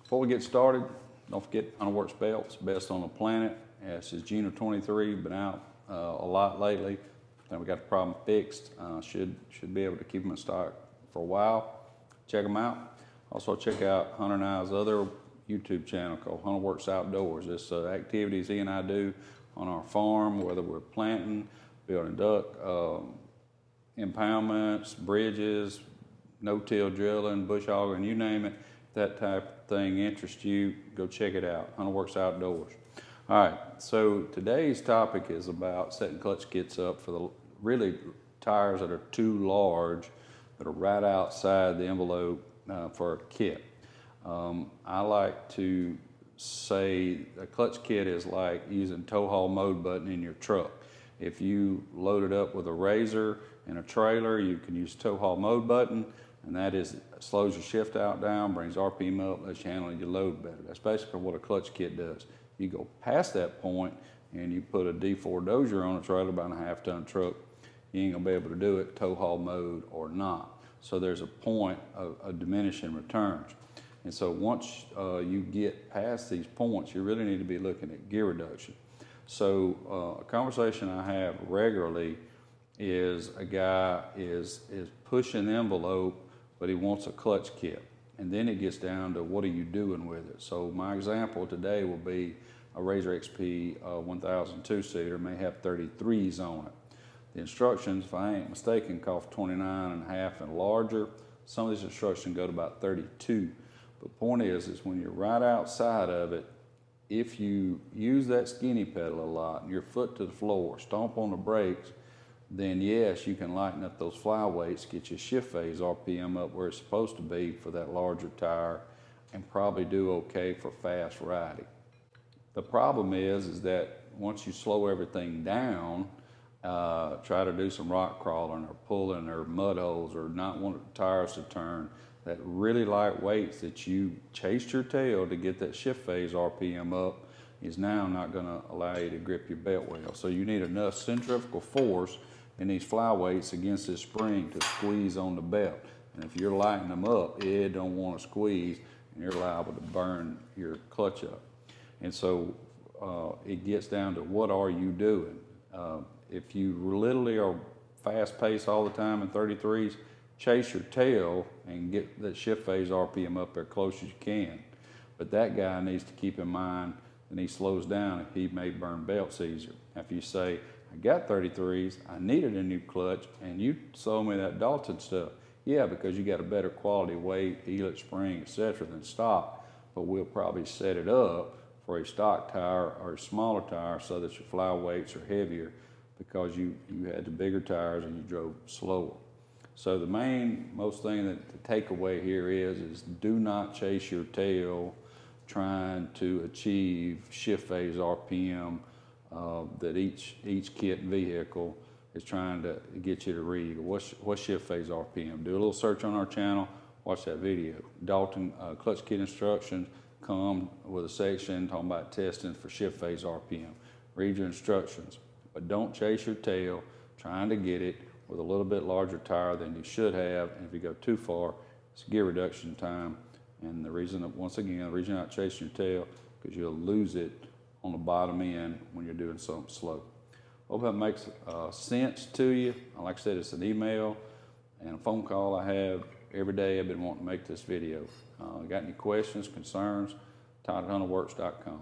Before we get started, don't forget Hunterworks belts, best on the planet. This is Gino 23, been out a lot lately. Then we got the problem fixed. Should be able to keep them in stock for a while. Check them out. Also check out Hunter and I's other YouTube channel called Hunterworks Outdoors. It's activities he and I do on our farm, whether we're planting, building duck impoundments, bridges, no-till drilling, bush hogging, you name it. If that type of thing interests you, go check it out, Hunterworks Outdoors. All right, so today's topic is about setting clutch kits up for the really tires that are too large, that are right outside the envelope for a kit. I like to say a clutch kit is like using tow haul mode button in your truck. If you load it up with a razor and a trailer, you can use tow haul mode button, and that slows your shift out down, brings RPM up, lets you handle your load better. That's basically what a clutch kit does. You go past that point and you put a D4 dozer on a trailer, about a half-ton truck, you ain't gonna be able to do it tow haul mode or not. So there's a point of diminishing returns. And so once you get past these points, you really need to be looking at gear reduction. So a conversation I have regularly is a guy is pushing the envelope, but he wants a clutch kit. And then it gets down to what are you doing with it. So my example today will be a Razor XP 1000 two-seater, may have 33s on it. The instructions, if I ain't mistaken, cost 29.5 and larger. Some of these instructions go to about 32. But the point is when you're right outside of it, if you use that skinny pedal a lot and your foot to the floor, stomp on the brakes, then yes, you can lighten up those fly weights, get your shift phase RPM up where it's supposed to be for that larger tire, and probably do okay for fast riding. The problem is that once you slow everything down, try to do some rock crawling or pulling or mud holes or not want the tires to turn, that really light weights that you chased your tail to get that shift phase RPM up is now not going to allow you to grip your belt well. So you need enough centrifugal force in these fly weights against this spring to squeeze on the belt. And if you're lighting them up, it don't want to squeeze, and you're liable to burn your clutch up. And so it gets down to what are you doing? If you literally are fast paced all the time in 33s, chase your tail and get that shift phase RPM up there close as you can. But that guy needs to keep in mind that he slows down, he may burn belts easier. If you say, I got 33s, I needed a new clutch, and you sold me that Dalton stuff. Yeah, because you got a better quality weight, helix spring, etc. than stock, but we'll probably set it up for a stock tire or a smaller tire so that your fly weights are heavier because you had the bigger tires and you drove slower. So the most thing that the takeaway here is do not chase your tail trying to achieve shift phase RPM that each kit and vehicle is trying to get you to read. What's shift phase RPM? Do a little search on our channel, watch that video. Dalton clutch kit instructions come with a section talking about testing for shift phase RPM. Read your instructions, but don't chase your tail trying to get it with a little bit larger tire than you should have, and if you go too far, it's gear reduction time. And the reason, once again, the reason you're not chasing your tail, because you'll lose it on the bottom end when you're doing something slow. Hope that makes sense to you. Like I said, it's an email and a phone call I have every day. I've been wanting to make this video. Got any questions, concerns? Todd@hunterworks.com.